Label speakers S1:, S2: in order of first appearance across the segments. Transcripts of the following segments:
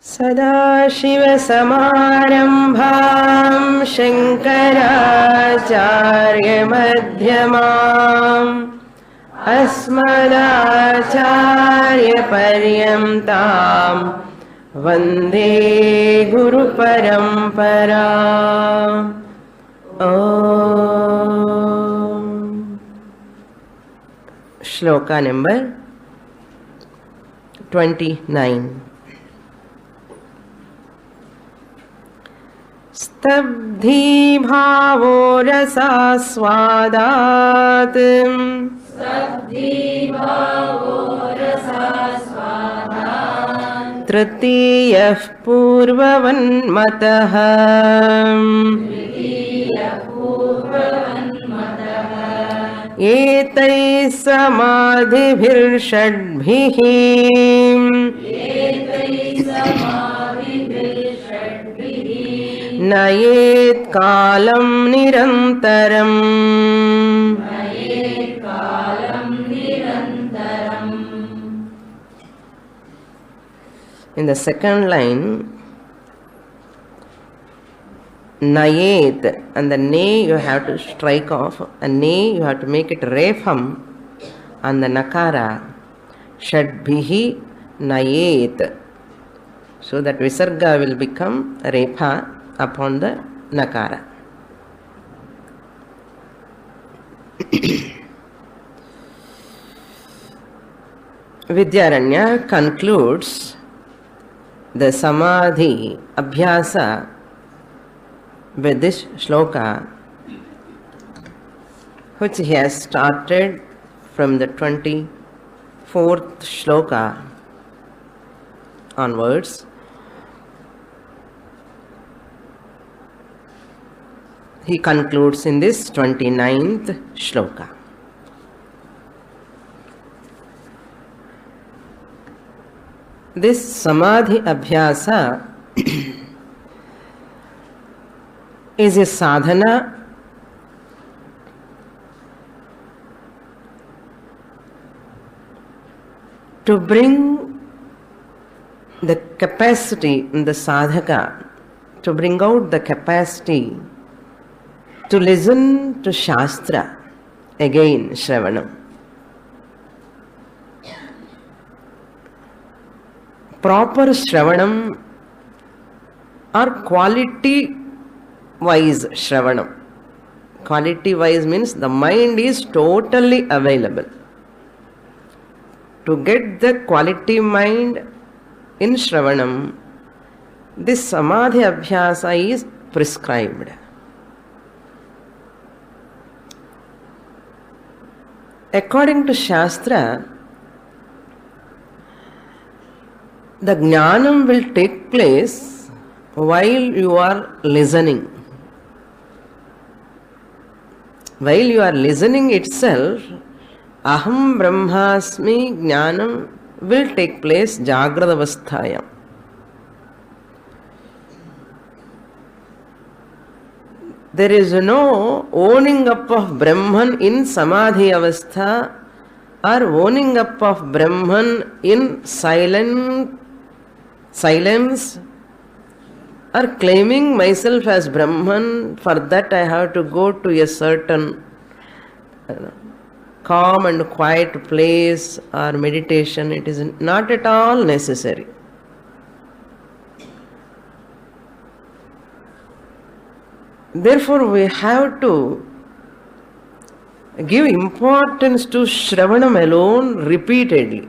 S1: सदाशिवसमारम्भां शङ्कराचार्यमध्यमाम् अस्मदाचार्यपर्यन्तां वन्दे गुरुपरम्पराम्। श्लोका नंबर 29। स्तब्धी भावो रसास्वादात् तृतीयः पूर्ववन्मतः एतैः समाधिभिर्षड्भिः नयेत् कालं निरन्तरम्। In the second line, nayet, and the nay you have to strike off, and nay you have to make it refam, and the nakara shadbhihi nayet, so that visarga will become repa upon the nakara. Vidyaranya concludes the samadhi abhyasa with this shloka, which he has started from the 24th shloka onwards. He concludes in this 29th shloka. This samadhi abhyasa is a sadhana to bring the capacity in the sadhaka, to bring out the capacity to listen to Shastra, again Shravanam. Proper Shravanam or quality wise Shravanam. Quality wise means the mind is totally available. To get the quality mind in Shravanam, this Samadhi Abhyasa is prescribed. According to Shastra, the jnanam will take place while you are listening. While you are listening itself, aham brahmasmi jnanam will take place jagradavasthayam. There is no owning up of Brahman in Samadhi avastha or owning up of Brahman in silence or claiming myself as Brahman. For that I have to go to a certain calm and quiet place or meditation. It is not at all necessary. Therefore, we have to give importance to Shravanam alone repeatedly.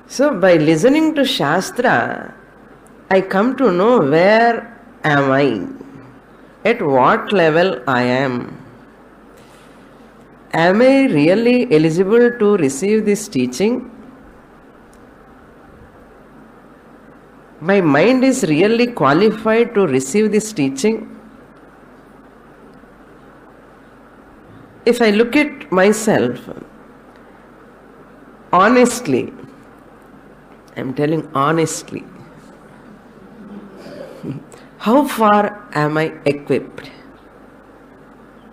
S1: So, by listening to Shastra, I come to know where am I, at what level I am. Am I really eligible to receive this teaching? My mind is really qualified to receive this teaching? If I look at myself honestly, I am telling honestly, how far am I equipped?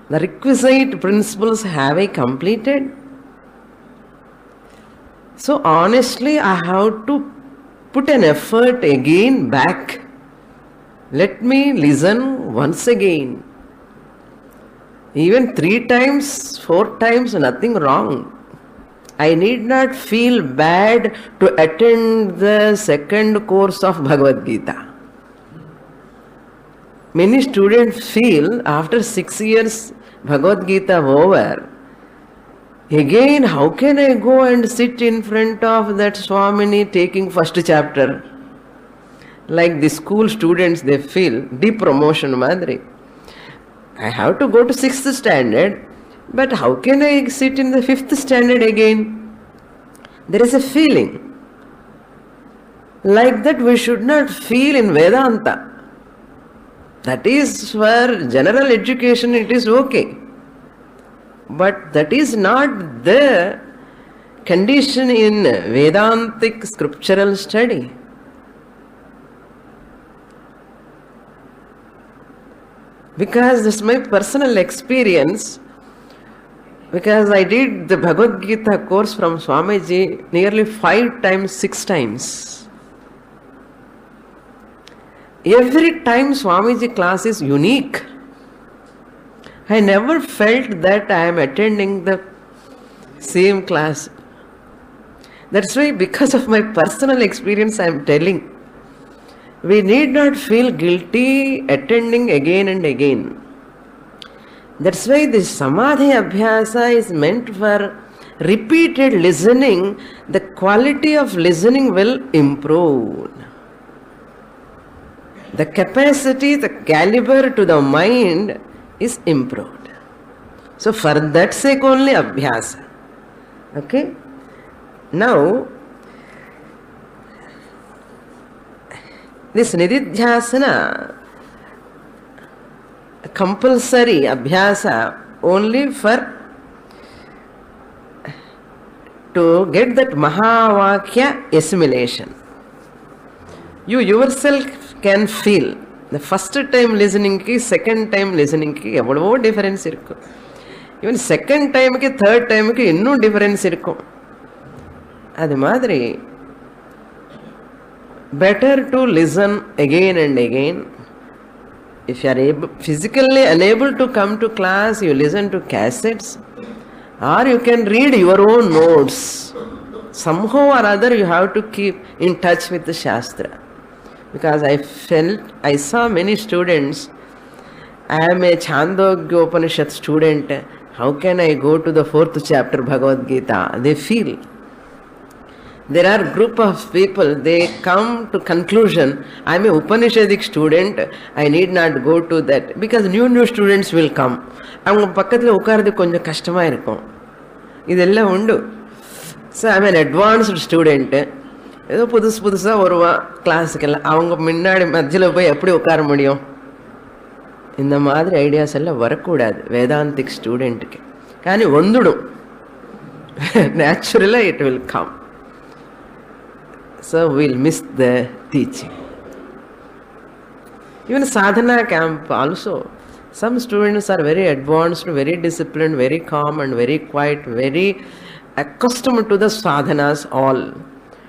S1: The requisite principles have I completed? So honestly, I have to put an effort again back. Let me listen once again. Even 3 times, 4 times, nothing wrong. I need not feel bad to attend the second course of Bhagavad Gita. Many students feel after 6 years Bhagavad Gita over, again how can I go and sit in front of that Swamini taking first chapter? Like the school students, they feel depromotion madri. I have to go to 6th standard, but how can I sit in the 5th standard again? There is a feeling. Like that we should not feel in Vedanta. That is for general education, it is okay. But that is not the condition in Vedantic scriptural study. Because this is my personal experience. Because I did the Bhagavad Gita course from Swamiji nearly 5 times, 6 times. Every time Swamiji class is unique. I never felt that I am attending the same class. That's why, because of my personal experience, I am telling. We need not feel guilty attending again and again. That's why this Samadhi Abhyasa is meant for repeated listening. The quality of listening will improve. The capacity, the caliber to the mind is improved. So for that sake only Abhyasa. Okay? Now, this Nididhyasana, compulsory Abhyasa only for to get that Mahavakya assimilation. You yourself can feel the first time listening ki, second time listening ki, evlo difference irukku. Even second time ki, third time ki, innum difference irukku. Adi madri, better to listen again and again. If you are physically unable to come to class, you listen to cassettes, or you can read your own notes. Somehow or other you have to keep in touch with the Shastra. Because I saw many students. I am a Chandogya Upanishad student. How can I go to the 4th chapter Bhagavad Gita? They feel. There are a group of people, they come to conclusion, I am a Upanishadic student, I need not go to that. Because new students will come. அவங்க பக்கத்தில் உட்கார்றது கொஞ்சம் கஷ்டமாக இருக்கும். இதெல்லாம் உண்டு. So I mean advanced student, ஏதோ புதுசாக வருவான் கிளாஸுக்கெல்லாம், அவங்க முன்னாடி மத்தியில் போய் எப்படி உட்கார முடியும்? இந்த மாதிரி ஐடியாஸ் எல்லாம் வரக்கூடாது வேதாந்திக் ஸ்டூடெண்ட்டுக்கு. కానీ வந்துடும், நேச்சுரலாக it will come. So we'll miss the teaching. Even sadhana camp also, some students are very advanced, very disciplined, very calm and very quiet, very accustomed to the sadhanas all.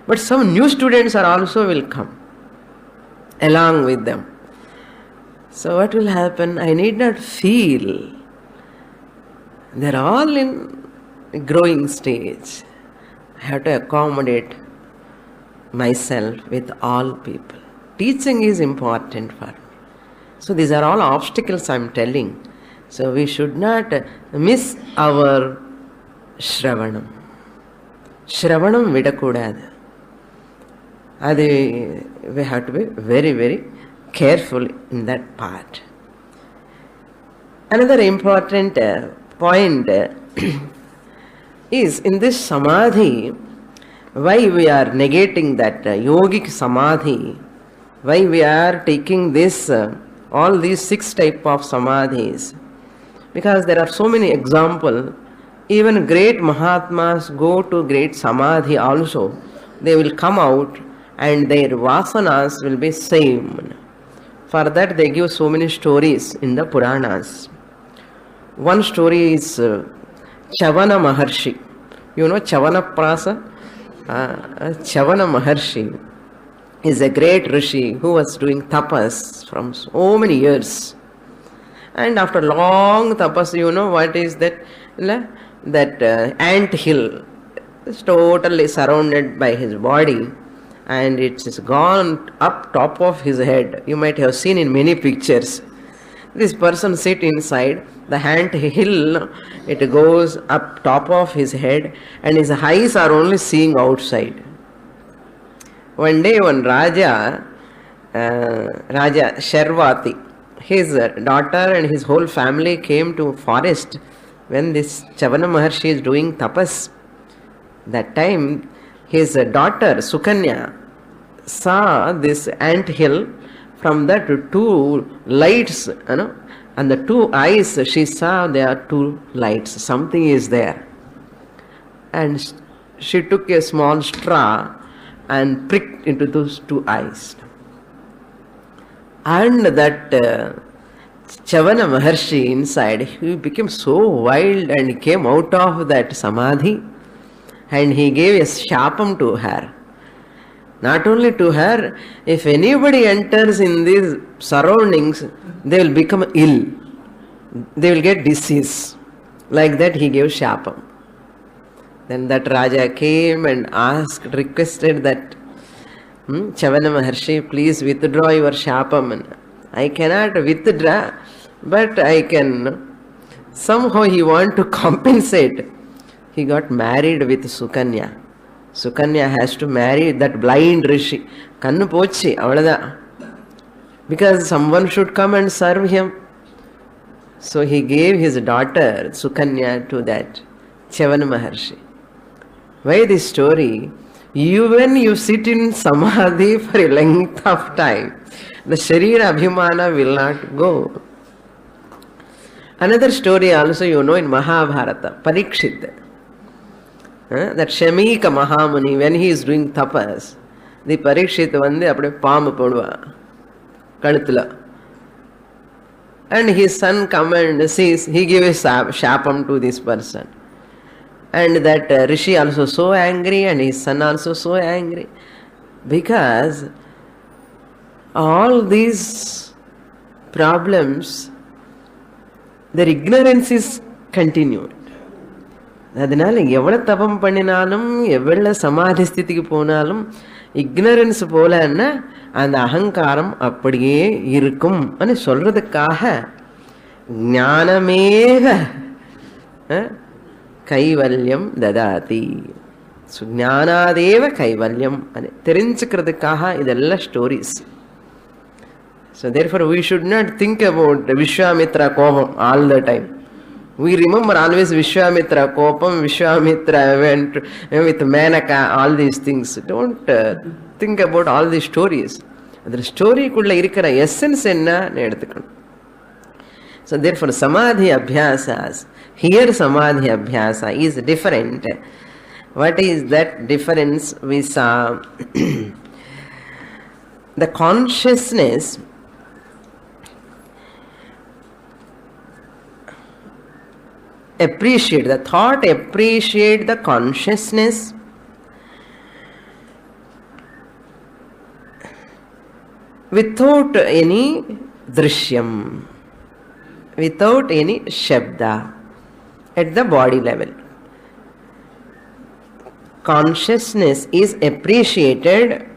S1: But some new students are also will come along with them. So what will happen? I need not feel. They're all in growing stage. I have to accommodate myself with all people. Teaching is important for me. So these are all obstacles I am telling. So we should not miss our Shravanam. Shravanam vidakudadu. We have to be very, very careful in that part. Another important point is in this Samadhi, why we are negating that yogic samadhi, why we are taking this all these 6 types of samadhis, because there are so many examples. Even great Mahatmas go to great samadhi also. They will come out and their vasanas will be same. For that they give so many stories in the Puranas. One story is Chavana Maharshi. You know Chavana Prasa? Chavana Maharshi. is a great rishi who was doing tapas from so many years. And after long tapas, you know what is that? That ant hill is totally surrounded by his body, and it is gone up top of his head. You might have seen in many pictures. This person sit inside the ant hill, it goes up top of his head, and his eyes are only seeing outside. One day, one Raja Sharvati, his daughter and his whole family came to forest when this Chavana Maharshi is doing tapas. That time, his daughter Sukanya saw this ant hill from that two lights, and the two eyes she saw, there are two lights, something is there. And she took a small straw and pricked into those two eyes. And that Chavana Maharshi inside, he became so wild and he came out of that samadhi, and he gave a shapam to her. Not only to her, if anybody enters in these surroundings, they will become ill. They will get disease. Like that he gave shapam. Then that Raja came and asked, requested that, Chavana Maharshi, please withdraw your shapam. I cannot withdraw, but I can. Somehow he want to compensate. He got married with Sukanya. Sukanya has to marry that blind rishi. Kannu pochi, avladha. Because someone should come and serve him. So he gave his daughter Sukanya to that Chavana Maharshi. Why this story? Even you sit in samadhi for a length of time, the Sharira Abhimana will not go. Another story also you know in Mahabharata, Parikshit. That Shamika Mahamuni, when he is doing tapas, the Parikshit vande apde palm podva kadutla, and his son come and sees, he gave a shapam to this person, and that rishi also so angry and his son also so angry, because all these problems, their ignorance is continued. அதனால எவ்வளவு தபம் பண்ணினாலும் எவ்வளவு சமாதி ஸ்திதிக்கு போனாலும் ignorance போலன்னா அந்த அகங்காரம் அப்படியே இருக்கும் అని சொல்றதுக்காக ஞானமேவ கைவல்யம் ததாதி, ஞானாதேவ கைவல்யம் అని தெரிஞ்சுக்கிறதுக்காக இதெல்லாம் stories. So therefore we should not think about Vishwamitra Kopam all the time. We remember always Vishwamitra Kopam, Vishwamitra went with Menaka, all these things. Don't think about all these stories. The story kulla irukra essence enna eduthukkanum. So therefore samadhi abhyasas, here samadhi abhyasa is different. What is that difference? We saw the consciousness appreciate, the thought appreciate the consciousness without any drishyam, without any shabda at the body level. Consciousness is appreciated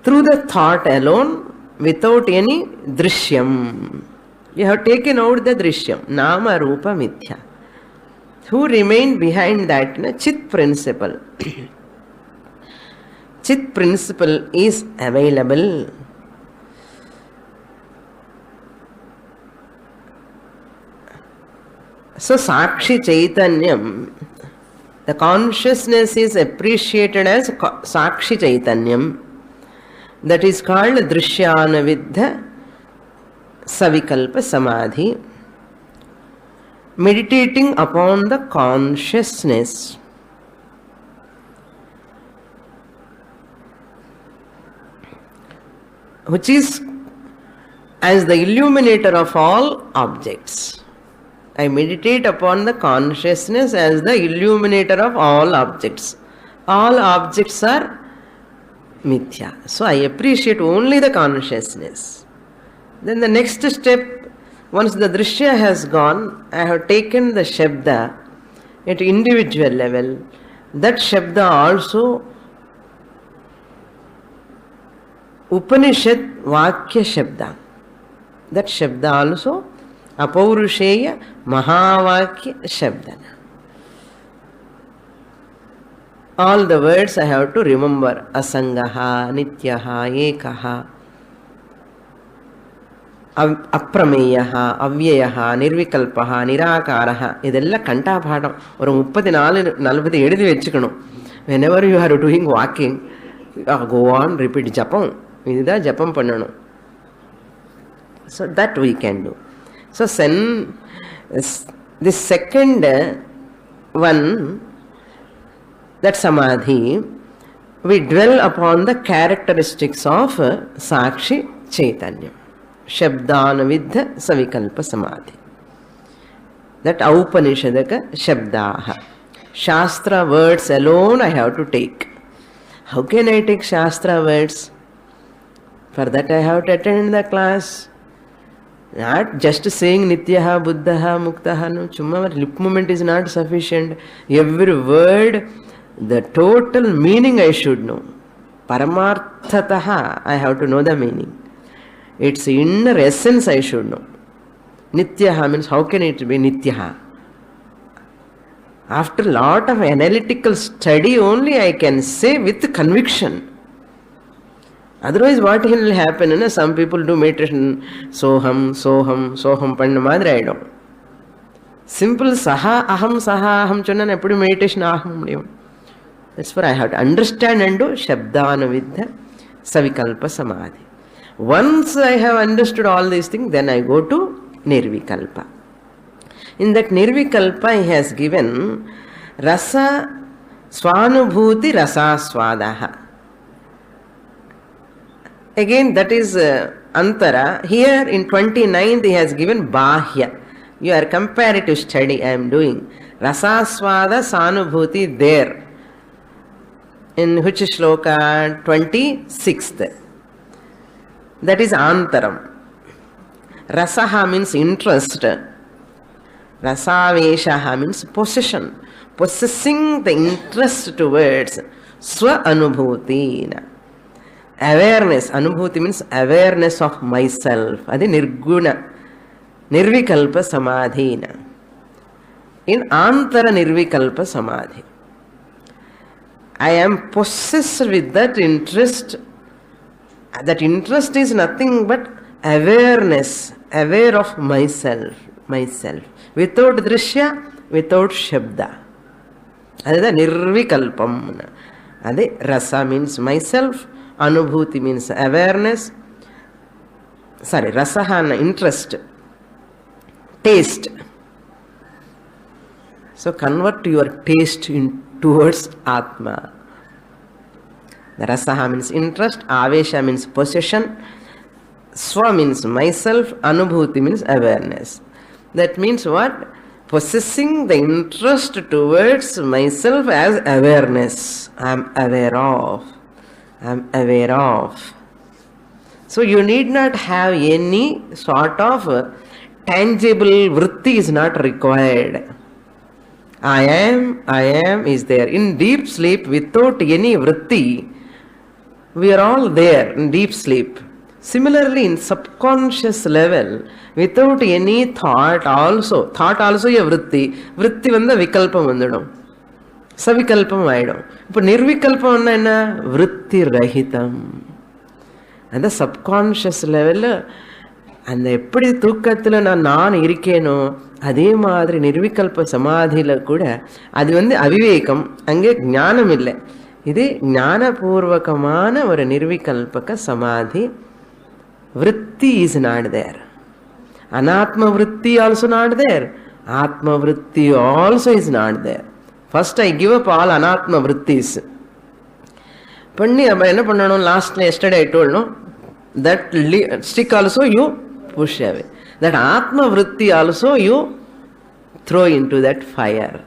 S1: through the thought alone without any drishyam. You have taken out the drishyam, nama rupa mithya. Who remained behind that? Chit principle. Chit principle is available. So Sakshi Chaitanyam, the consciousness is appreciated as Sakshi Chaitanyam. That is called Drishyanavidha Savikalpa Samadhi. Meditating upon the consciousness. Which is as the illuminator of all objects. I meditate upon the consciousness as the illuminator of all objects. All objects are mithya. So I appreciate only the consciousness. Then the next step, once the drishya has gone, I have taken the shabda at individual level. That shabda also Upanishad Vakya Shabda. That Shabda also Apaurusheya Mahavakya Shabdana. All the words I have to remember. Asangaha, Nityaha, Ekaha, Aprameyaha, Avyayaha, Nirvikalpaha, Nirakaraha. Idella Kanta Bhadam. Or 34 edhi vechikano. Whenever you are doing walking, go on, repeat Japam. Idha Japam pannano. So that we can do. So the second one, that samadhi, we dwell upon the characteristics of Sakshi Chaitanya. Shabdanavidha Savikalpa Samadhi. That Aupanishadaka Shabdaha. Shastra words alone I have to take. How can I take Shastra words? For that I have to attend the class. Not just saying Nityaha, Buddhaha, Muktaha. No, chumma lip movement is not sufficient. Every word, the total meaning I should know. Paramarthataha, I have to know the meaning. Its inner essence I should know. Nityaha means how can it be Nityaha? After a lot of analytical study only I can say with conviction. Otherwise what will happen? Some people do meditation, soham, panna madri I don't. Simple saha aham chonna eppudu meditation aham. That's why I have to understand and do Shabdanavidha Savikalpa Samadhi. Once I have understood all these things, then I go to Nirvikalpa. In that Nirvikalpa he has given Rasa Swanubhuti Rasa Swadaha. Again that is Antara. Here in 29th he has given Bahya. Your comparative study I am doing. Rasa Swada Sanubhuti there. In which shloka? 26th. That is Antaram. Rasaha means interest. Rasaveshaha means possession. Possessing the interest towards Swa Anubhuti. Awareness. Anubhuti means awareness of myself. That is Nirguna. Nirvikalpa Samadhi. In Antara Nirvikalpa Samadhi. I am possessed with that interest. That interest is nothing but awareness. Aware of myself. Without Drishya, without Shabda. That is the Nirvikalpam. That is Rasa means myself. Anubhuti means awareness. Rasaha interest. Taste. So convert your taste towards Atma. The Rasaha means interest. Avesha means possession. Swa means myself. Anubhuti means awareness. That means what? Possessing the interest towards myself as awareness. I am aware of. So you need not have any sort of tangible vritti is not required. I am is there. In deep sleep without any vritti, we are all there in deep sleep. Similarly, in subconscious level, without any thought also a vritti vanda vikalpam vandadum. Savikalpam aidum. Ipo nirvikalpam enna vritti rahitam. And the subconscious level, and the eppadi thookathila naan irikeno, adhe maadhiri nirvikalpa samadhila kuda adu vandu avivekam, ange jnanam illa. Idu jnanapurvakamana oru nirvikalpaka samadhi. Vritti is not there. Anatma vritti also not there. Atma vritti also is not there. First I give up all anatma vrittis. Yesterday I told no, that stick also you push away. That atma vritti also you throw into that fire.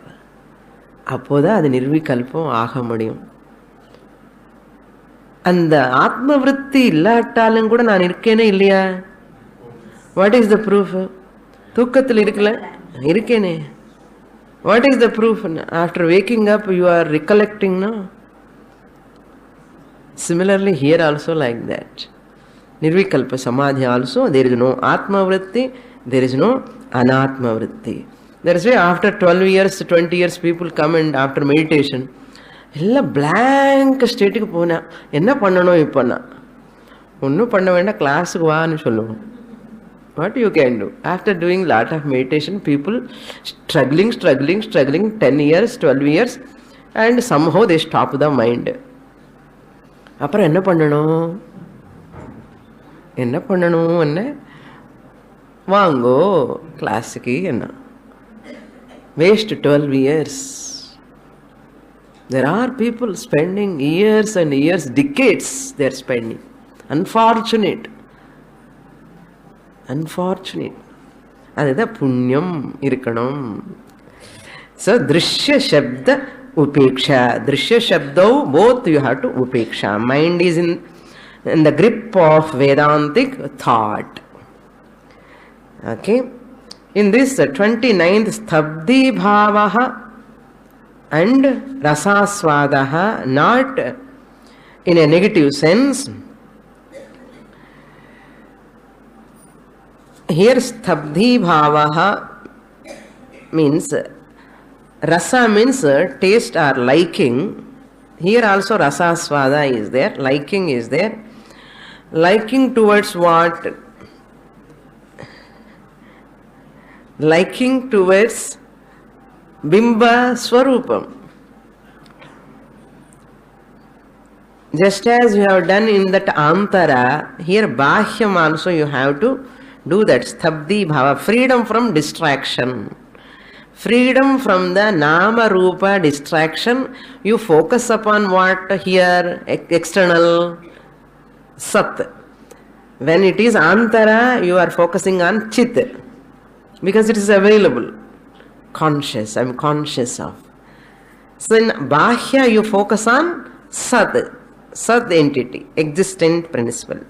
S1: Appoda adu nirvikalpam aaga mudiyum. அந்த ஆத்ம விருத்தி இல்லாட்டாலும் கூட நான் இருக்கேனே இல்லையா? What is the proof? தூக்கத்தில் இருக்கல, இருக்கேனே. What is the proof? After waking up you are recollecting. No, similarly here also like that. Nirvikalpa samadhi also, there is no atma vritti, there is no anatma vritti. That is why after 12 years, 20 years people come and after meditation, எல்லாம் blank ஸ்டேட்டுக்கு போனேன். என்ன பண்ணணும் இப்போனா? ஒன்றும் பண்ண வேண்டாம், கிளாஸுக்கு வான்னு சொல்லுவோம். What you can do? After doing lot of meditation, people struggling 10 years, 12 years and somehow they stop the mind. அப்புறம் என்ன பண்ணணும்? என்ன வாங்கோ கிளாஸுக்கு. என்ன waste 12 years. There are people spending years and years, decades they are spending. Unfortunate. அதுதான் புண்ணியம் இருக்கணும். So Drishya Shabda Upeksha. Drishya Shabda, both you have to Upeksha. Mind is in the grip of Vedantic thought. Okay. In this 29th Stabdi Bhavaha and Rasaswadaha, not in a negative sense. Here Stabdi Bhavaha means, Rasa means taste or liking. Here also Rasaswada is there, liking is there. Liking towards what? Liking towards Bimba Swarupam. Just as you have done in that Antara, here Bahyam also you have to do that Stabdi Bhava, freedom from distraction. Freedom from the Nama Rupa distraction. You focus upon what here? External Sat. When it is Antara, you are focusing on Chit, because it is available. Conscious, I am conscious of. So in Bahya you focus on Sat, Sat entity, existent principle.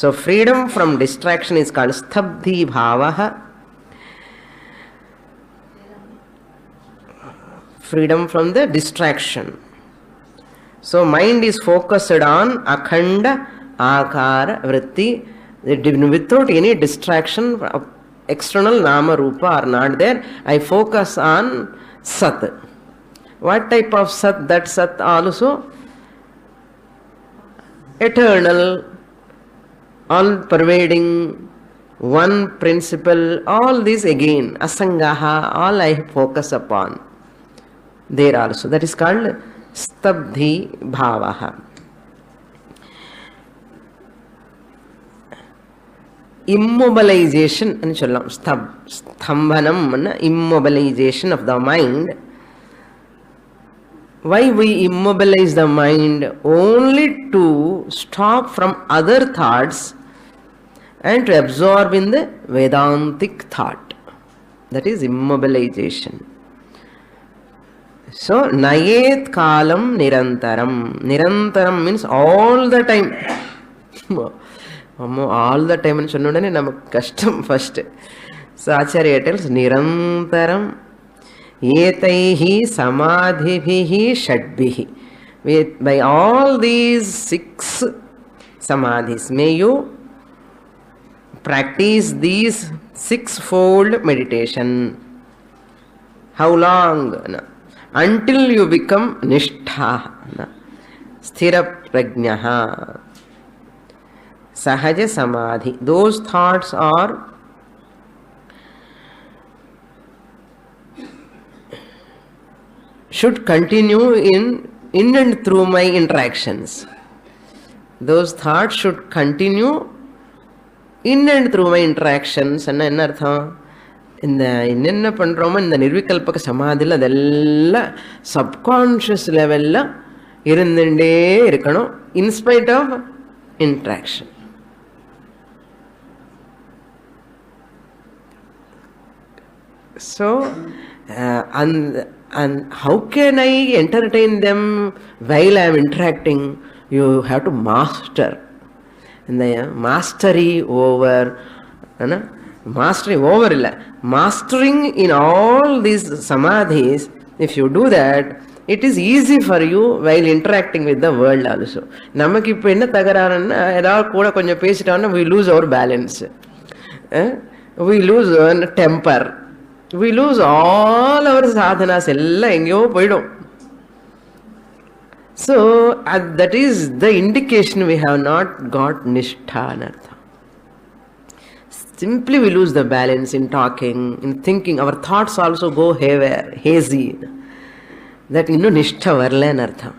S1: So freedom from distraction is called Stabdi Bhavaha. Freedom from the distraction. So mind is focused on Akhanda Akara Vritti, without any distraction. External Nama Rupa are not there. I focus on Sat. What type of Sat? That Sat also eternal, all pervading, one principle. All these again Asangaha, all I focus upon there also. That is called Stabdhi Bhavaha. Immobilization and sollam. Sthambanam, immobilization of the mind. Why we immobilize the mind? Only to stop from other thoughts and to absorb in the Vedantic thought. That is immobilization. So Nayet Kalam Nirantaram. Nirantaram means all the time. All the time and சொன்னோடனே நமக்கு கஷ்டம் first. So Acharya tells Nirantaram Etaihi Samadhibhihi Shadbhihi. By all these 6 samadhis, may you practice these 6-fold meditation. How long? Until you become Nishtha, Sthira Prajnaha, Sahaja Samadhi. Those thoughts are should continue in and through my interactions. Those thoughts should continue in and through my interactions. என்ன அர்த்தம்? இந்த என்னென்ன பண்ணுறோமோ இந்த நிர்விகல்பக சமாதியில் அதெல்லாம் subconscious லெவலில் இருந்துட்டே இருக்கணும், in spite of interaction. So, and how can I entertain them while I am interacting? You have to master. And the mastery over, mastering in all these samadhis, if you do that, it is easy for you while interacting with the world also. நமக்கு இப்போ என்ன தகராறுன்னா, ஏதாவது கூட கொஞ்சம் பேசிட்டோம்னா we lose our balance, we lose our temper, we lose all our sadhanas, எல்லாம் எங்கேயோ போயிடும். So that is the indication we have not got nishtha. Simply we lose the balance in talking, in thinking. Our thoughts also go hazy. That nishtha varla anartha.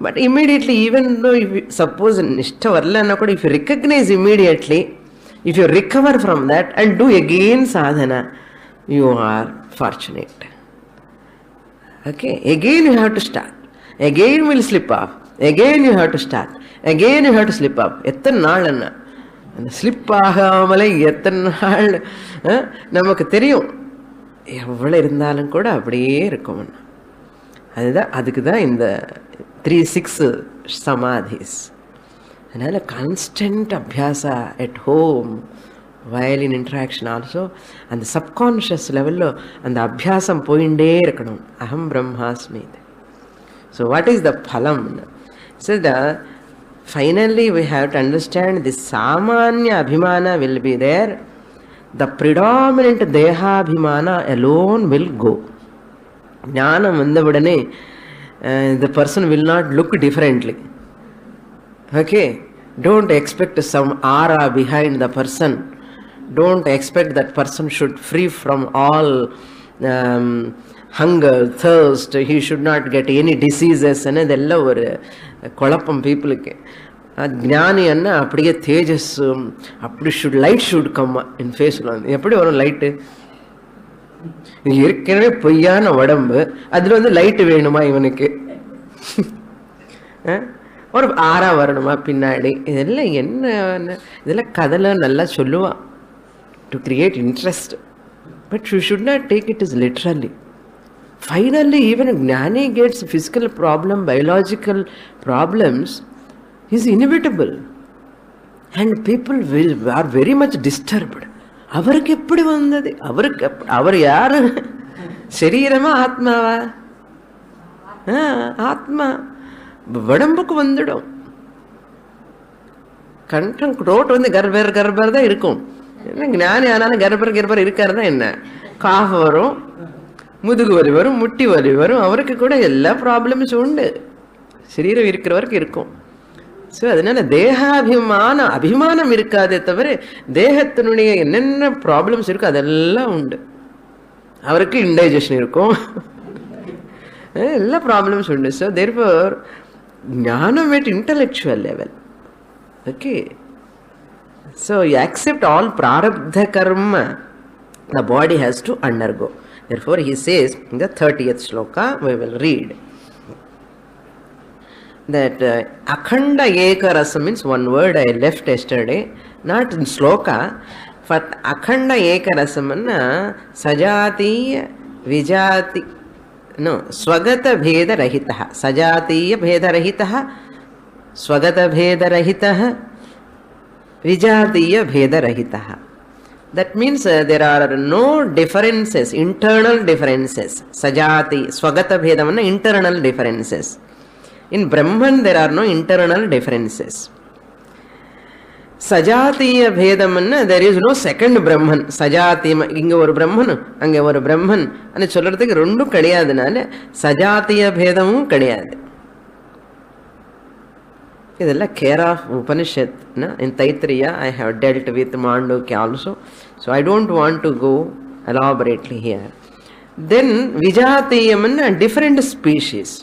S1: But immediately, even though if you, suppose nishtha varla anakode, if you recognize immediately, if you recover from that and do again sadhana, you are fortunate. Okay, again you have to start. Again will slip off. Again you have to start. Again you have to slip off. எத்தனை நாள் என்ன slip ஆகாமலே எத்தனை நாள் நமக்கு தெரியும். எவ்வளோ இருந்தாலும் கூட அப்படியே இருக்கும். அதுக்கு தான் இந்த 3-6 சமாதிஸ். அதனால் constant Abhyasa at home while in interaction also, அந்த சப்கான்ஷியஸ் லெவலில் அந்த அபியாசம் போயிட்டே இருக்கணும். அகம் பிரம்மாஸ்மி. So what is the phalam? So finally we have to understand this samanya abhimana will be there. The predominant dehabhimana alone will go. Jnanam vandavadane the person will not look differently. Okay, don't expect some aura behind the person. Don't expect that person should free from all hunger, thirst, he should not get any diseases. இதெல்லாம் ஒரு குழப்பம் பீப்புளுக்கு. ஞானி என்ன அப்படியே தேஜஸ், அப்படி light should come in ஃபேஸில். எப்படி வரும் லைட்டு? ஏற்கனவே பொய்யான உடம்பு, அதில் லைட்டு வேணுமா இவனுக்கு? ஒரு ஆறா வரணுமா பின்னாடி? இதெல்லாம் என்ன, இதெல்லாம் கதைலாம் நல்லா சொல்லுவான் to create interest. But you should not take it is literally. Finally, even a Gnani gets physical problem, biological problems, is inevitable. And people are very much disturbed. அவருக்கு எப்படி வந்தது? அவர் யாரு? சரீரமா ஆத்மாவா? ஆத்மா உடம்புக்கு வந்துடும். கண்டம் ரோட் கர்ப்பர் தான் இருக்கும். ஞானி ஆனாலும் கர்ப்பர் இருக்காருன்னா என்ன? காஃப் வரும், முதுகு வலி வரும், முட்டி வலி வரும். அவருக்கு கூட எல்லா ப்ராப்ளம்ஸ் உண்டு. சரீரம் இருக்கிறவருக்கு இருக்கும். ஸோ அதனால அபிமானம் இருக்காதே தவிர தேகத்தினுடைய என்னென்ன ப்ராப்ளம்ஸ் இருக்கோ அதெல்லாம் உண்டு. அவருக்கு இன்டைஜஷன் இருக்கும், எல்லா ப்ராப்ளம்ஸ் உண்டு. ஸோ தேர்ஃபோர் ஞானம் at intellectual level. Okay, so you accept all prarabdha karma the body has to undergo. Therefore he says in the 30th shloka, we will read that akhanda eka rasa means one word I left yesterday, not in shloka, but akhanda eka rasa manna sajatiya vijati, no, swagata bheda rahitah, sajatiya bheda rahitah, swagata bheda rahitah, vijatiya bheda rahitah. That means there are no differences, internal differences. Sajati, swagata bhedamanna internal differences. In Brahman there are no internal differences. Sajatiya bhedamanna there is no second Brahman. Sajati, inga oru Brahman, anga oru Brahman anu solradhukku rendu kadiyadanaல sajatiya bhedamum kadiyadu. இதெல்லாம் care of Upanishad. In Taittiriya I have dealt with Mandukya also. So I don't want to go elaborately here. Then விஜாத்தியம்னு different species.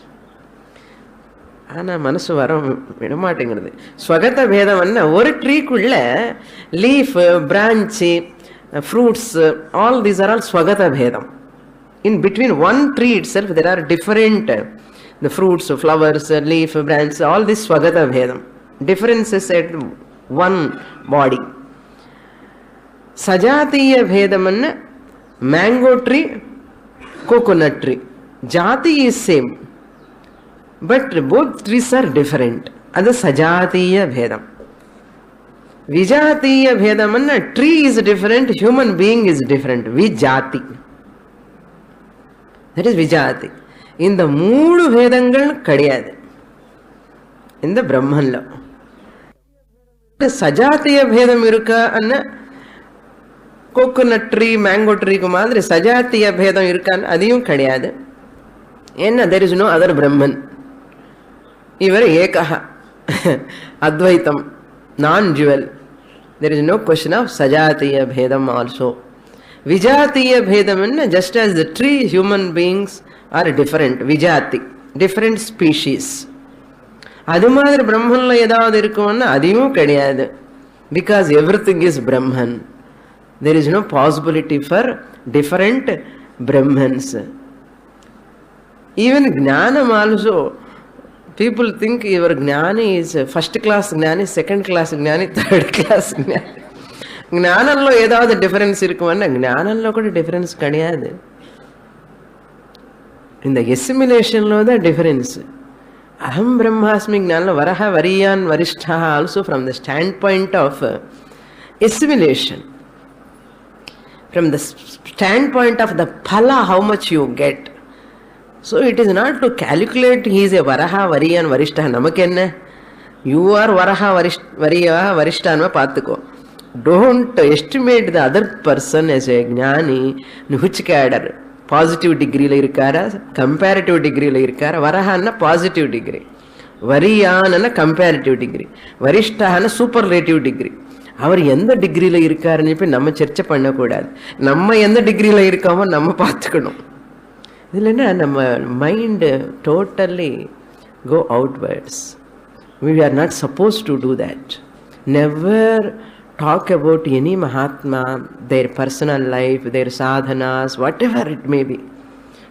S1: ஆனால் மனசு வர விடமாட்டேங்கிறது. ஸ்வகத பேதம்னா ஒரு ட்ரீக்குள்ள leaf, branch, fruits, all these are all ஸ்வகத பேதம். In between one tree itself there are different the fruits, flowers, leaf, branch, all this swagata bhedam, differences at one body. Sajatiya bhedamanna mango tree, coconut tree, jati is same, but both trees are different. ಅದು ಸಜಾತೀಯ ಭೇದ. ವಿಜಾತೀಯ ಭೇದಮನ್ನ tree is different, human being is different. ವಿಜಾತಿ, that is விஜாதி. இந்த 3 பேதங்கள் கிடையாது இந்த பிரம்மன்ல. சஜாத்திய பேதம் இருக்கா அண்ண கோகோனட் ட்ரீ மேங்கோ ட்ரீக்கு மாதிரி சஜாத்திய பேதம் இருக்கான்னு அதையும் கிடையாது. ஏன்னா there is no other பிரம்மன். இவர் ஏகஹ அத்வைத்தம், நான் jewel. there is no question of sajatiya bhedam also. Vijatiya bhedam enna just as the tree, human beings are different. Vijati, different species. அது மாதிரி பிரம்மன்ல ஏதாவது இருக்கும்னா அதையும் கிடையாது. Because everything is Brahman. There is no possibility for different Brahmans. Even Jnanam also, people think your Jnani is first class Jnani, second class Jnani, third class Jnani. జ్ఞానంలో ఏதாவது difference இருக்குమన్నా జ్ఞానంలో కూడా difference கிடையாது. இந்த எசிமிலேஷன்లో தான் டிஃபరెన్స్. అహం బ్రహ్మాస్మి జ్ఞానంలో వరహ వరియాన్ వరిష్ఠ also from the stand point of assimilation, from the stand point of the ఫల how much you get. So it is not to calculate he's a వరహ వరియాన్ వరిష్ఠ. நமக்கு என்ன, யூ ஆர் வரஹ வரியா வரிஷ்டான்னு பார்த்துக்கோ. Don't estimate the other person as a ஞானி. which cadre, positive டிகிரியில் இருக்காரா, கம்பேரிட்டிவ் டிகிரியில் இருக்காரா. வரஹான்னா பாசிட்டிவ் டிகிரி, வரியான்னா கம்பேரிட்டிவ் டிகிரி, வரிஷ்டான சூப்பர்லேட்டிவ் டிகிரி. அவர் எந்த டிகிரியில் இருக்காருன்னு இப்போ நம்ம சர்ச்சை பண்ணக்கூடாது. நம்ம எந்த டிகிரியில் இருக்காமோ நம்ம பார்த்துக்கணும். இதில் என்ன, நம்ம mind totally go outwards. We are not supposed to do that. Never talk about any Mahatma, their personal life, their sadhanas, whatever it may be.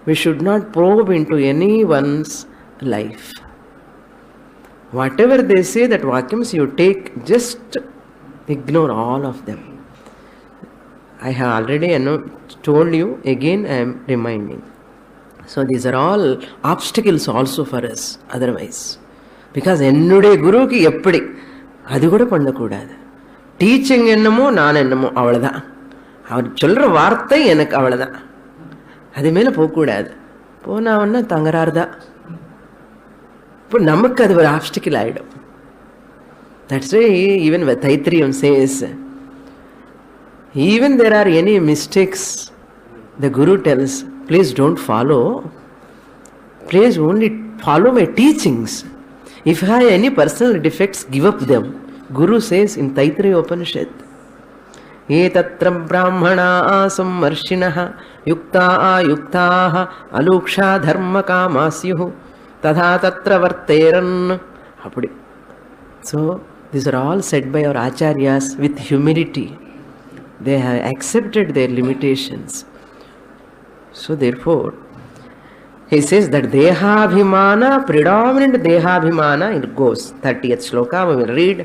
S1: We should not probe into anyone's life. Whatever they say, that vakyams you take, just ignore all of them. I have already told you, again I am reminding. So these are all obstacles also for us otherwise. Because என்னுடைய குருவுக்கு எப்படி அது கூட பண்ணக்கூடாது. Teaching என்னமோ நான் என்னமோ அவ்வளோதான். அவர் சொல்கிற வார்த்தை எனக்கு அவ்வளோதான், அது மேலே போகக்கூடாது. போனாவன்னா தங்கறாரு தான். இப்போ நமக்கு அது ஒரு ஆப்ஸ்டிக்கல் ஆகிடும். That's why even Taittiriyam says, even there are any mistakes, the Guru tells, please don't follow, please only follow my teachings. If I have any personal defects, give up them. Guru says in Taittiriya Upanishad, etatra brahmana sammarshinaha yukta ayuktaha aluksha dharma kamasyuh tadha tatra varteran. Appadi. So these are all said by our acharyas with humility. They have accepted their limitations. So therefore he says that dehabhimana, predominant dehabhimana, it goes 30th shloka we will read.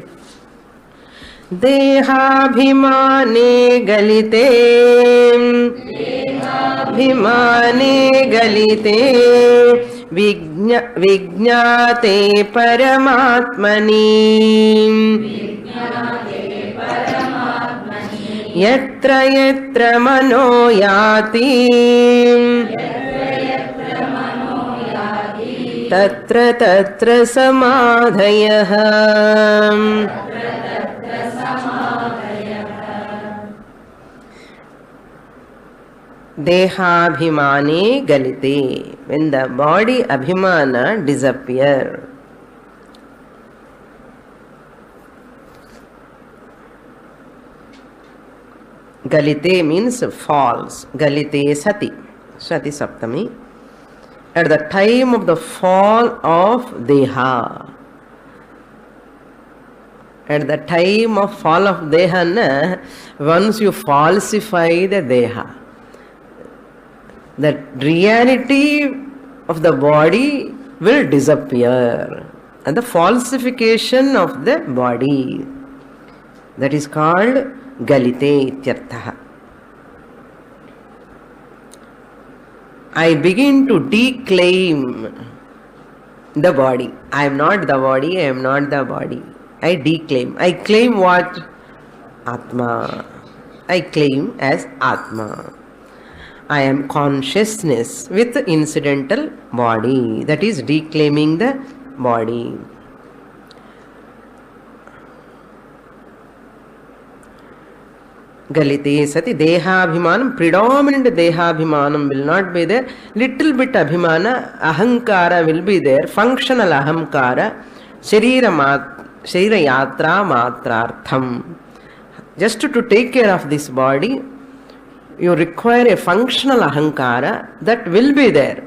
S1: देहाभिमाने गलिते, देहाभिमाने गलिते विज्ञाते परमात्मनि, यत्र यत्र मनो याति तत्र तत्र समाधयः. Dehabhimane galite, when the body abhimana disappear. Galite means falls. Galite sati, sati saptami. At the time of the fall of deha, at the time of fall of deha, once you falsify the deha, the reality of the body will disappear, and the falsification of the body, that is called galite ityartha. I begin to declaim the body. I am not the body, I am not the body. I declaim. I claim what? Atma. I claim as Atma. I am consciousness with incidental body. That is declaiming the body. Galite sati dehabhimanam, predominant dehabhimanam will not be there. Little bit abhimana, ahankara will be there. Functional ahankara, sharira yatra matrartham. Just to take care of this body, you require a functional ahankara that will be there.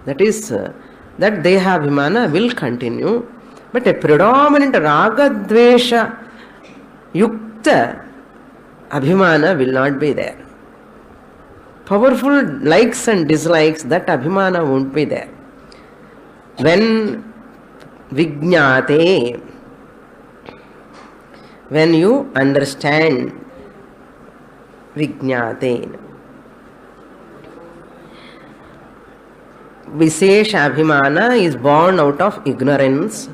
S1: That is, that dehabhimana will continue. But a predominant ragadvesha yukta abhimana will not be there. Powerful likes and dislikes, that abhimana won't be there. When vijñāte, when you understand, vijñāte, Vishesha abhimana is born out of ignorance.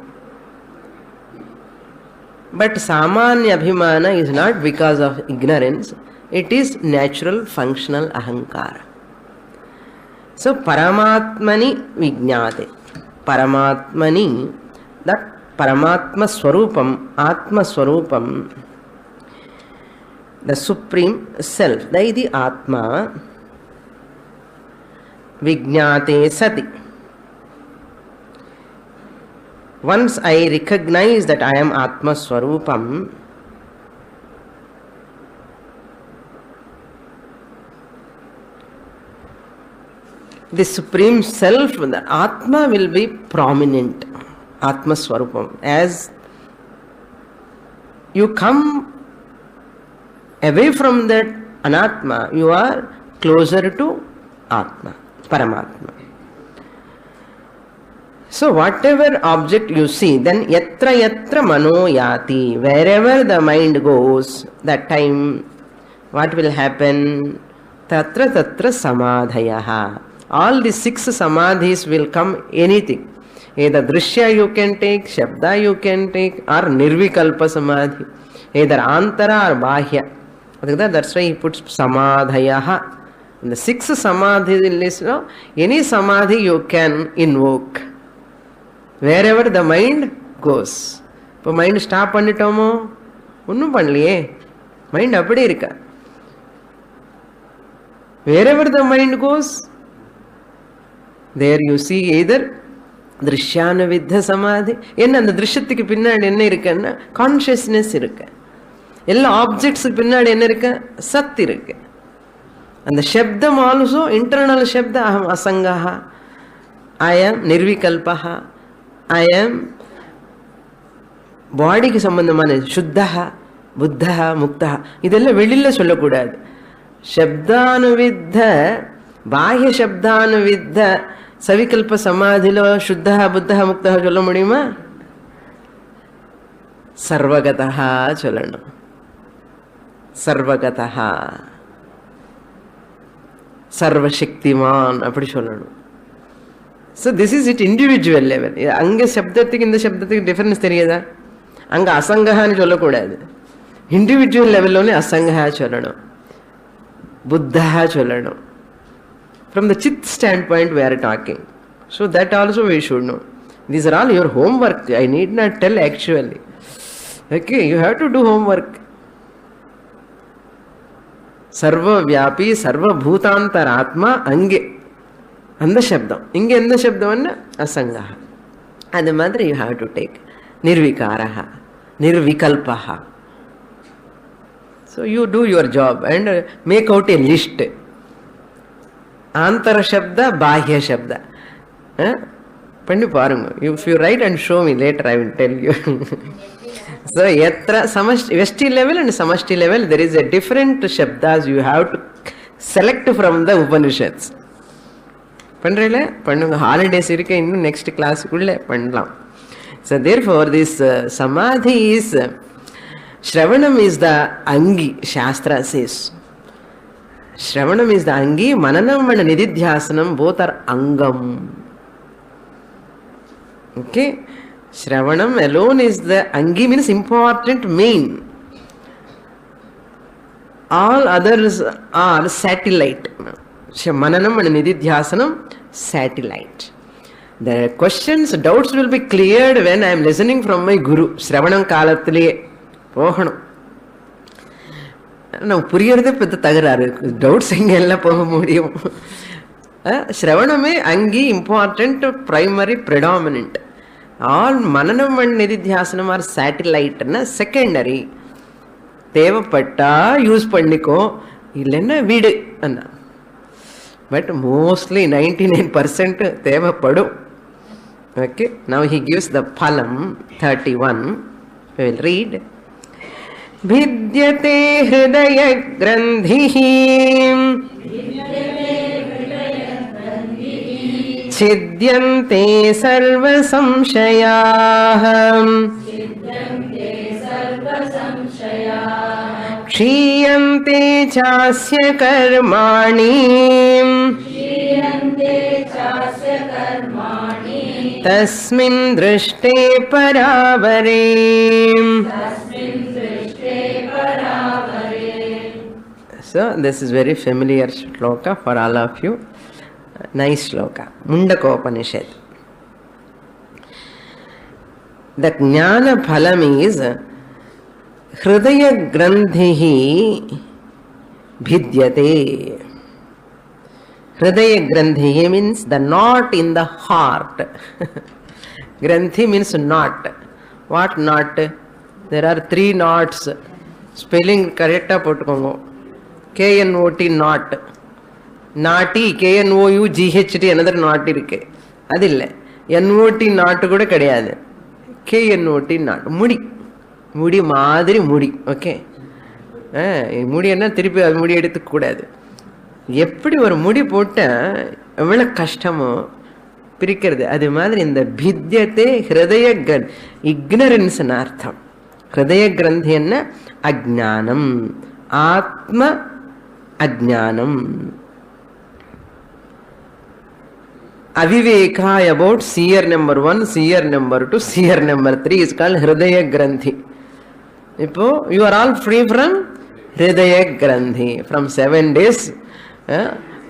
S1: But samanya abhimana is not because of ignorance. It is natural functional ahankara. So paramatmani vijñāte. Paramatmani, that paramatma swarupam, atma swarupam, the supreme self, the atma, vijñāte sati. Once I recognize that I am Atma Swarupam, the Supreme Self, the Atma will be prominent. Atma Swarupam. As you come away from that Anatma, you are closer to Atma, Paramatma. So whatever object you see, then yatra yatra mano yati, wherever the mind goes, that time what will happen? Tatra tatra samadhayaha. All the 6 samadhis will come anything. Either Drishya you can take, Shabda you can take, or Nirvikalpa samadhi. Either Antara or Bahya. That's why he puts samadhayaha. In the 6 samadhis list, any samadhi you can invoke. Wherever the mind goes. இப்போ mind stop பண்ணிட்டோமோ? ஒன்றும் பண்ணலையே, mind அப்படி இருக்க. Wherever the mind goes, there you see either திருஷ்யானுவித்த சமாதி. என்ன அந்த திருஷ்யத்துக்கு பின்னாடி என்ன இருக்குன்னா கான்சியஸ்னஸ் இருக்கு. எல்லா ஆப்ஜெக்ட்ஸுக்கு பின்னாடி என்ன இருக்கு? சத் இருக்கு. அந்த சப்தம் ஆல்சோ இன்டர்னல் சப்த அஹம் அசங்கஹ, ஐ ஆம் நிர்விகல்பஹ, I am பாடிக்கு சம்பந்தமான சுத்தஹ, புத்தஹ, முக்தஹ, இதெல்லாம் வெளியில சொல்லக்கூடாது. சப்தானுவித்த, பாஹ்ய சப்தானுவித்த சவிகல்ப சமாதிலோ சுத்தஹ, புத்தஹ, முக்தஹ சொல்ல முடியுமா? சர்வகதஹ சொல்லணும். சர்வகதஹ, சர்வசக்திமான் அப்படி சொல்லணும். So this is it individual level. அங்கே சப்தத்துக்கு இந்த சப்தத்துக்கு டிஃபரன்ஸ் தெரியாதா? அங்கே அசங்கஹான்னு சொல்லக்கூடாது. இண்டிவிஜுவல் லெவல்ல அசங்கஹா சொல்லணும், புத்தஹா சொல்லணும். From the chit standpoint we are talking. So that also we should know. These are all your homework. I need not tell actually. Okay, you have to do homework. Sarva Vyapi, Sarva Bhutantaratma Ange. அந்த சப்தம் இங்கே எந்த சப்தம்னா அசங்கா. அது மாதிரி you have to take நிர்விகாரஹ, நிர்விகல்பஹ. So you do your job and make out a list. ஆந்தர சப்த, பாஹ்ய சப்த பண்ணி பாருங்க. If you write and show me later, I will tell you. So எத்திர சமஷ்டி வெஷ்டி லெவல் அண்ட் சமஷ்டி level there is a different சப்தாஸ் you have to select from the Upanishads. பண்ணுறீங்களே பண்ணுங்க, ஹாலிடேஸ் இருக்க, இன்னும் நெக்ஸ்ட் கிளாஸுக்குள்ளே பண்ணலாம். ஸோ தேர்ஃபோர் திஸ் சமாதி இஸ், ஸ்ரவணம் இஸ் த அங்கி, சாஸ்திரா சேஸ். ஸ்ரவணம் இஸ் த அங்கி, மனனம் அண்ட் நிதித்தியாசனம் போத் ஆர் அங்கம். Okay? Shravanam alone is the Angi means important, main. All others are satellite. Mananam and Nididhyasanam, satellite. The questions, doubts will be cleared when I am listening from my Guru. Shravanam Kalathile. Pohanam. Now, Puriyarde Pita Tagararu. Doubts ingella Pohamudiyum. Shravaname Angi important, primary, predominant. All Mananam and Nididhyasanam are satellite, secondary. Tevapatta use panniko, illena vidu anna. But mostly 99% Tevapadu. Okay, now he gives the phalam 31. We will read. Vidyate hridaya grandhihi Chidyante sarva samshayah Kshiyante chasya karmani Tasmin drishte paravare. So this is very familiar shloka for all of you. Nice shloka. Mundakopanishad. The jnana phalam is Hridaya grandhihi bhidyate. Hridaya grandhihi means the knot in the heart. Grandhi means knot. What knot? There are 3 knots. Spelling correct pottukongo. K-N-O-T knot. Nati K-N-O-U-G-H-T another knot irukke. Adilla. N-O-T knot kuda kadiyadu. K-N-O-T knot. Mudi. Mudi madiri mudi. Okay. Mudi enna thirupi adu mudi eduthu koodadu. எப்படி ஒரு முடி போட்டா எவ்வளவு கஷ்டமோ பிரிக்கிறது. அது மாதிரி இந்த பித்யத்தை ஹிருதய இக்னரன்ஸ் அர்த்தம். ஹிருதய கிரந்தி என்ன? அஜ்ஞானம், ஆத்ம அஜ்ஞானம். Aviveka about seer number 1, seer number 2, seer number 3 is called Hridaya Grandhi. Now, you are all free from Hridaya Grandhi. From 7 days,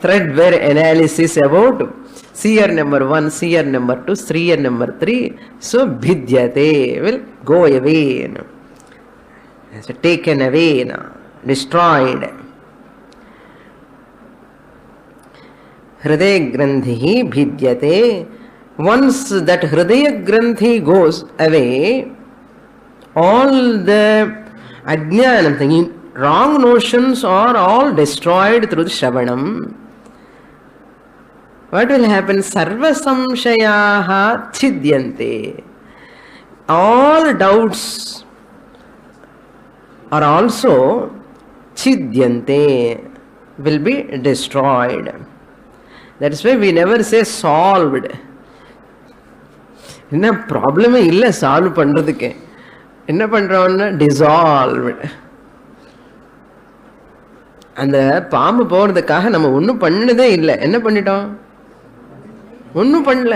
S1: threadbare analysis about seer number 1, seer number 2, seer number 3. So, Bhidyate will go away. So, taken away, destroyed. Hridaya Grandhi bhidyate. Once that Hridaya Grandhi goes away, all the ajnanam thing, wrong notions are all destroyed through the Shravanam. What will happen? Sarva samshayaha chidyante. All doubts are also chidyante, will be destroyed. That's why we never say solved. என்ன ப்ராப்ளமே இல்லை solve பண்றதுக்கு. என்ன பண்றோம்னா dissolved. அந்த பாம்பு போறதுக்காக நம்ம ஒன்றும் பண்ணதே இல்லை. என்ன பண்ணிட்டோம்? ஒன்றும் பண்ணல.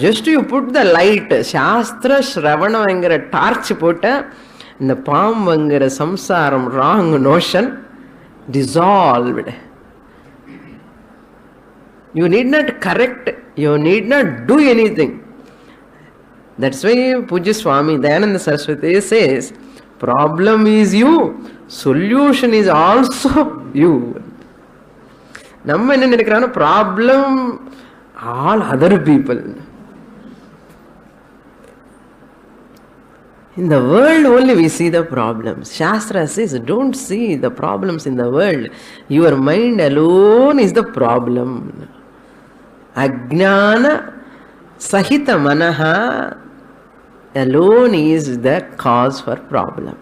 S1: Just you put the light. சாஸ்திர ஸ்ரவணங்கிற டார்ச் போட்ட இந்த பாம்புங்கிற சம்சாரம் wrong notion dissolved. You need not correct, you need not do anything. That's why Pujya Swami Dayananda Saraswati says, problem is you, solution is also you. நம்ம என்ன நினைக்கிறோம்? Problem all other people. In the world only we see the problems. Shastra says, don't see the problems in the world. Your mind alone is the problem. Ajnana sahita manaha alone is the cause for problem.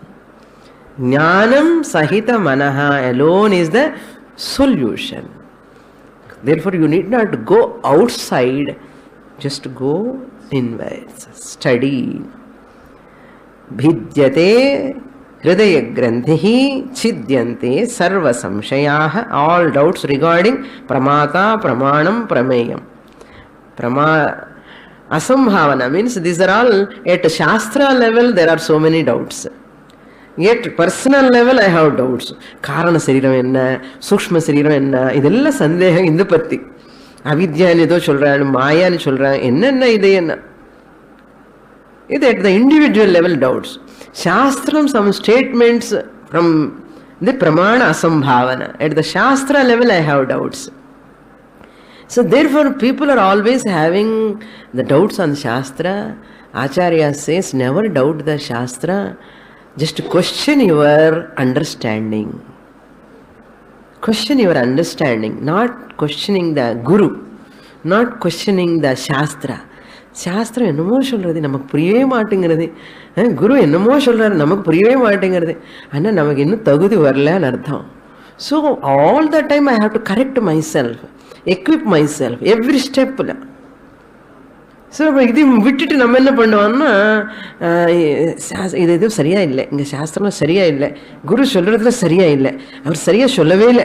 S1: Jnanam sahita manaha alone is the solution. Therefore, you need not go outside, just go inwards. Study. Bhidyate hridaya grandhihi chidyante sarva samshayaha. All doubts regarding pramata, pramanam, prameyam. Asambhavana means these are all at Shastra level, there are so many doubts. Yet personal level I have doubts. Karana Sariram enna, Sukshma Sariram enna, idella Sandeham indu patti. Avidya ni do solran, Maya ni solran, enna ide enna. It at the individual level doubts. Shastram, some statements from the Pramana Asambhavana. At the Shastra level I have doubts. So therefore people are always having the doubts on Shastra. Acharya says never doubt the Shastra. Just question your understanding. Question your understanding, not questioning the Guru, not questioning the Shastra. Shastra என்னமோ சொல்றது நமக்கு புரியவே மாட்டேங்கிறது. குரு என்னமோ சொல்றாரு நமக்கு புரியவே மாட்டேங்கிறது. ஆனால் நமக்கு இன்னும் தகுதி வரலன்னு அர்த்தம். So all the time I have to correct myself, equip myself every step. So இது விட்டுட்டு நம்ம என்ன பண்ணுவோம்னா இது எதுவும் சரியா இல்லை, இங்கே சாஸ்திரம் சரியா இல்லை, குரு சொல்றதுல சரியா இல்லை, அவர் சரியா சொல்லவே இல்லை,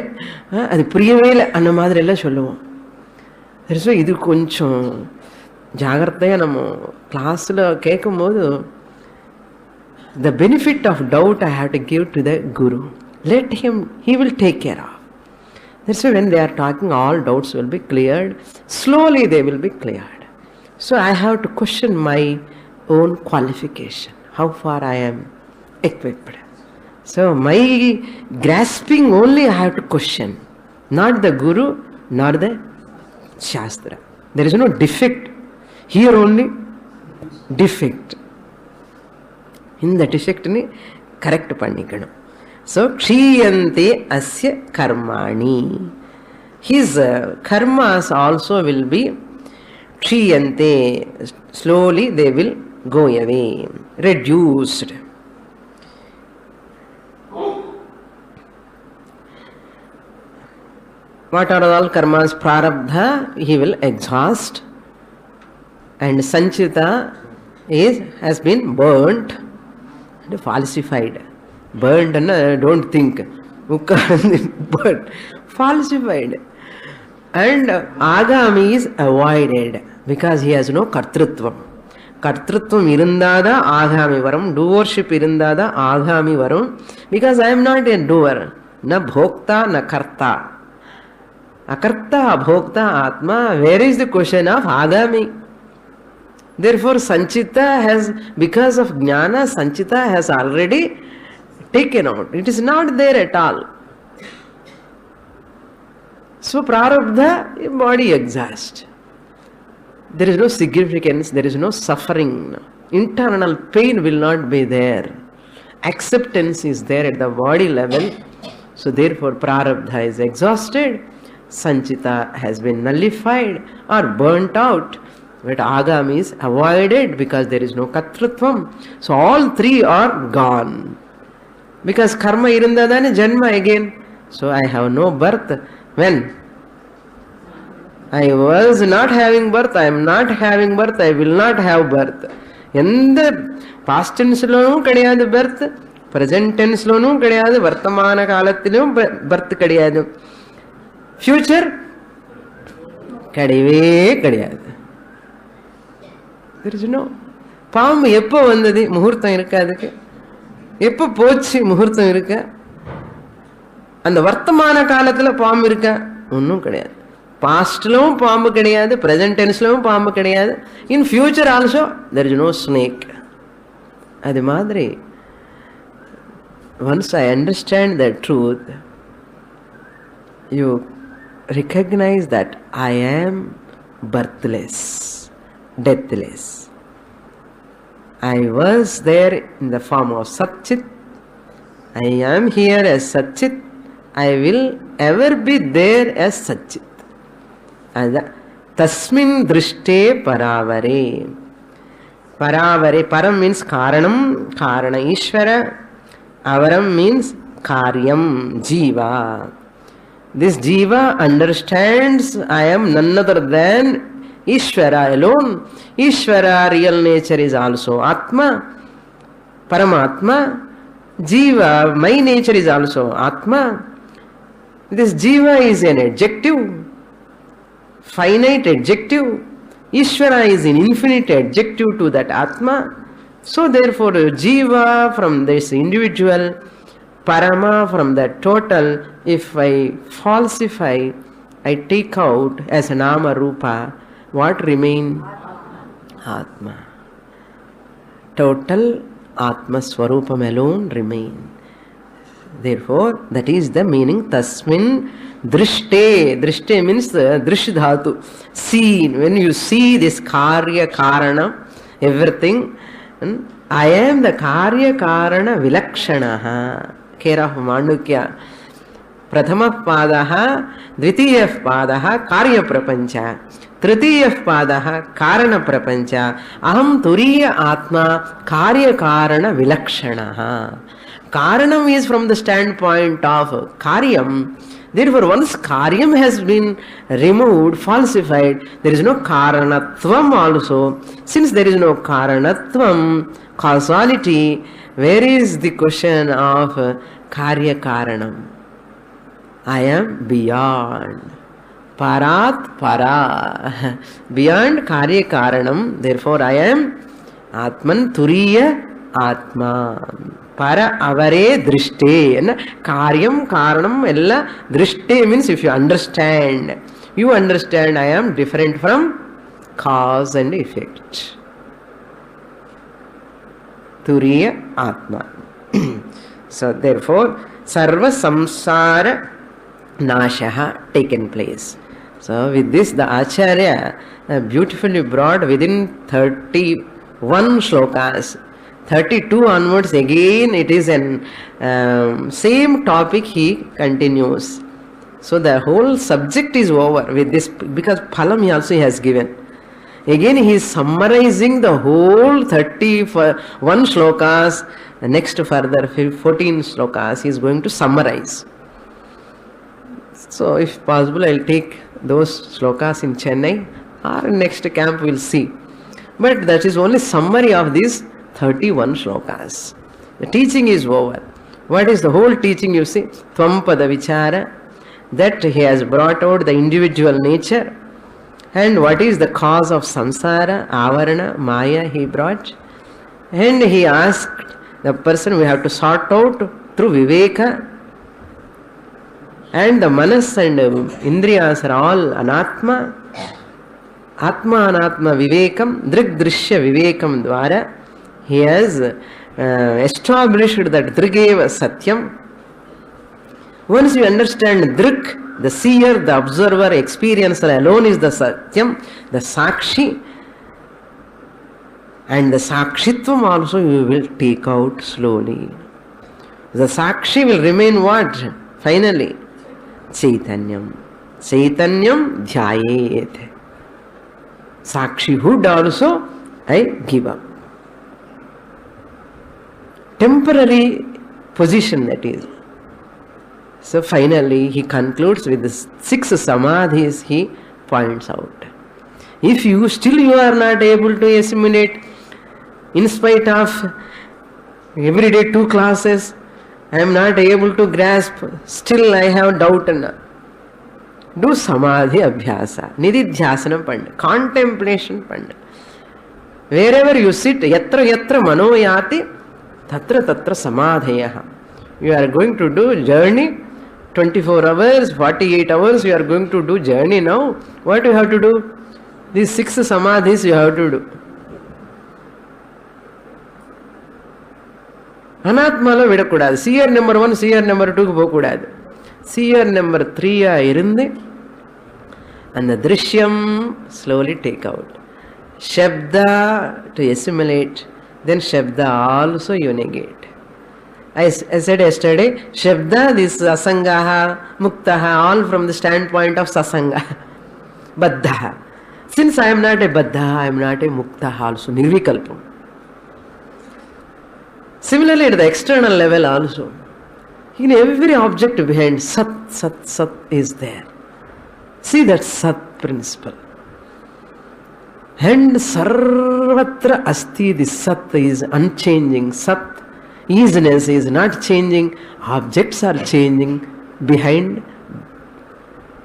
S1: அது புரியவே இல்லை, அந்த மாதிரி எல்லாம் சொல்லுவோம். ஸோ இது கொஞ்சம் ஜாகிரதையாக நம்ம கிளாஸில் கேட்கும்போது the benefit of doubt I have to give to the Guru. Let him, he will take care of. That's why when they are talking, all doubts will be cleared. Slowly they will be cleared. So I have to question my own qualification, how far I am equipped. So my grasping only I have to question, not the Guru, nor the Shastra. There is no defect. Here only defect. In the defect ni correct pannikanum. So kshiyante asya karmani. His karmas also will be kshiyante. Slowly they will go away, reduced. What are all karmas? Prarabdha he will exhaust, and sanchita has been burnt and falsified. Burnt and don't think. Burnt, falsified. And agami is avoided because he has no kartrutvam. Kartrutvam irundada agami varum, doership irundada agami varum, because I am not a doer, na bhokta na karta. Akarta abhokta atma, where is the question of agami? Therefore sanchita has, because of jnana, sanchita has already taken out. It is not there at all. So prarabdha, body exhaust. There is no significance, there is no suffering. Internal pain will not be there. Acceptance is there at the body level. So therefore prarabdha is exhausted. Sanchita has been nullified or burnt out. But agami is avoided because there is no katrutvam. So all three are gone. Because karma irundadane janma again. So I have no birth. When I was not having birth, I am not having birth, I will not have birth. எந்த past tense லோனும் கிடையாது birth, present tense லோனும் கிடையாது, வர்த்தமான காலத்திலும் birth கிடையாது, future கிடையவே கிடையாது. There is no. பாம்பு எப்போ வந்தது? முகூர்த்தம் இருக்கா அதுக்கு? எப்போ போச்சு? முகூர்த்தம் இருக்கா? அந்த வர்த்தமான காலத்துல பாம்பு இருக்கா? ஒன்றும் கிடையாது. பாஸ்ட்லும் பாம்பு கிடையாது, பிரசன்ட் டென்ஸ்லும் பாம்பு கிடையாது, in future also there is no snake. அது மாதிரி once I understand the truth, you recognize that I am birthless, deathless. I was there in the form of Satchit. I am here as Satchit. I will ever be there as Satchit. Tasmin drishte paravare. Paravare, param means karanam, karana Ishvara. Avaram means karyam, jiva. This jiva understands I am none other than Ishvara alone. Ishvara, real nature, is also Atma, Paramatma. Jiva, my nature, is also Atma. This jiva is an adjective, finite adjective. Ishvara is an infinite adjective to that Atma. So therefore, Jiva from this individual, Parama from that total, if I falsify, I take out as a Nama Rupa, what remain? Atma. Total Atma Swarupam alone remain. Therefore, that is the meaning. Tasmin Drishte. Drishte means Drish Dhatu. See, when you see this Karya Karana, everything, I am the Karya Karana Vilakshanaha. Care of Mandukya. Prathama Padaha, Dvitiya Padaha, Karya Prapancha. Tritiya Padaha, Karana Prapancha. Aham Turiya Atma, Karya Karana Vilakshanaha. Karanam is from the standpoint of Karyam. Therefore, once Karyam has been removed, falsified, there is no Karanatvam also. Since there is no Karanatvam, causality, where is the question of Karya Karanam? I am beyond. Parat Para. Beyond Karya Karanam. Therefore, I am Atman Turiya Atma. Para avare drishte. Karyam Karanam ella drishte means if you understand. You understand I am different from cause and effect. Turiya Atma. So therefore, Sarva Samsara Nashaha taken place. So with this the Acharya beautifully brought within 31 shlokas. 32 onwards again it is an same topic he continues. So the whole subject is over with this, because phalam he also has given. Again he is summarizing the whole 31 shlokas. Next further 14 shlokas he is going to summarize. So if possible I will take those shlokas in Chennai or next camp we will see. But that is only summary of these 31 shlokas. The teaching is over. What is the whole teaching you see? Tvampada Vichara, that he has brought out the individual nature, and what is the cause of samsara, avarana, maya he brought, and he asked the person we have to sort out through Viveka, and the manas and indriyas are all anatma, atma anatma vivekam, drig drishya vivekam dvara. He has established that Drigeva Satyam. Once you understand Drig, the seer, the observer, experiencer alone is the Satyam, the Sakshi, and the Sakshitvam also you will take out slowly. The Sakshi will remain what? Finally, Chaitanyam. Chaitanyam Dhyayet. Sakshihood also I give up. Temporary position that is. So finally he concludes with the 6 samadhis he points out. If you are not able to assimilate, in spite of every day 2 classes, I am not able to grasp, still I have doubt. Do samadhi abhyasa, nididhyasana panda, contemplation panda. Wherever you sit, yatra yatra manoyati, tatra tatra samadhayaha. You are going to do journey 24 hours, 48 hours you are going to do journey now. What you have to do? These 6 samadhis you have to do. Anatmala vidakudadu. Seer number 1, seer number 2 pokudadu. Seer number 3 irunde, and the Drishyam slowly take out. Shabda to assimilate. Then Shabda also you negate. I said yesterday, Shabda, this Asangaha, Muktaha, all from the standpoint of Sasanga. Baddha. Since I am not a Baddha, I am not a Muktaha also, Nirvikalpam. Similarly, at the external level also, in every object behind, Sat, Sat, Sat is there. See that Sat principle. And Sarvatra Asti, this Sat is unchanging. Sat, easiness is not changing. Objects are changing. Behind